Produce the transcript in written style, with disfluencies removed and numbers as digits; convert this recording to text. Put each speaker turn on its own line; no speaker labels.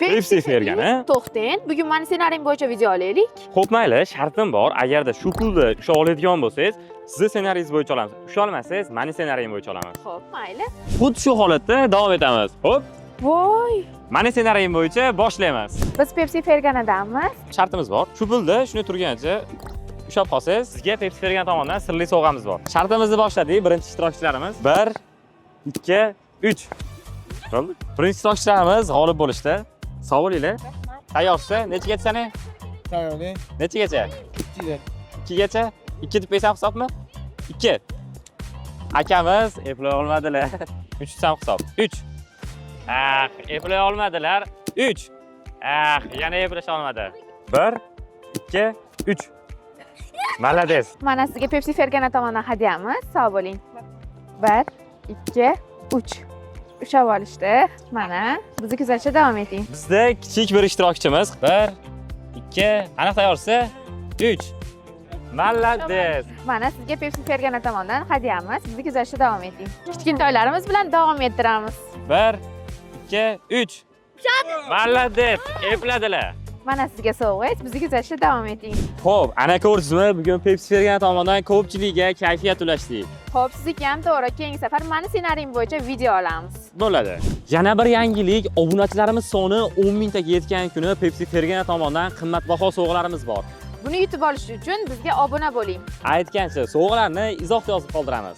Pepsi Fergana.
To'xtang, bugun meni ssenariyim bo'yicha video olaylik.
Xo'p, mayli, shartim bor. Agarda shu pulni usha oladigan bo'lsangiz, sizni ssenariyingiz bo'yicha olamiz. Usha olmasangiz, meni ssenariyim bo'yicha olamiz.
Xo'p, mayli.
Xuddi shu holatda davom etamiz. Xo'p,
Voy,
meni ssenariyim bo'yicha boshlaymiz.
biz Pepsi Ferganadanmiz.
Shartimiz bor. Shu pulni shuni turganicha ushlab qolsangiz, sizga Pepsi Fergana tomonidan sirli sovg'amiz bor. Shartimizni boshladik. Birinchi ishtirokchilarimiz 1, 2, 3. Bo'ldi. Birinchi ishtirokchilarimiz g'olib bo'lishdi. Sog' bo'linglar. Tayyorsiz? Nechigacha sana?
Tayyorli.
Nechigacha? 2 gacha? 2 deb hisob hisobmi? 2. Akamiz eplay olmadilar. 3 ham hisob. 3. Eplay olmadilar. 3. Yana eplash olmadi. 1, 2, 3. Malades.
Mana sizga Pepsi Fergana tomonidan hadyamiz. Sog' bo'ling. 1, 2, 3. Ushlab olishdi. Mana, bizni kuzatishda davom eting.
Bizda kichik bir ishtirokchimiz. 1, 2, aniq tayyorsiz? 3. Malades.
Mana sizga Pepsi Fergana tomonidan hadyamiz. Bizni kuzatishda davom eting. Kichkintoylarimiz bilan davom ettiramiz.
1, 2, 3. Malades. Epladilar.
Mana sizga sovg'angiz, bizni kuzatishda davom eting.
Xo'p, ana ko'rdingizmi? Bugun Pepsi Fergana tomonidan ko'pchilikka kayfiyat ulashdik.
Xo'p, sizga ham to'g'ri. Keyingi safar meni ssenariyim bo'yicha video olamiz.
Bo'ladi. Yana bir yangilik, obunachilarimiz soni 10 mingtaga yetgan kuni Pepsi Fergana tomonidan qimmatbaho sovg'alarimiz bor.
Buni yutib olish uchun bizga obuna bo'ling.
Aytgancha, sovg'alarni izohda yozib qoldiramiz.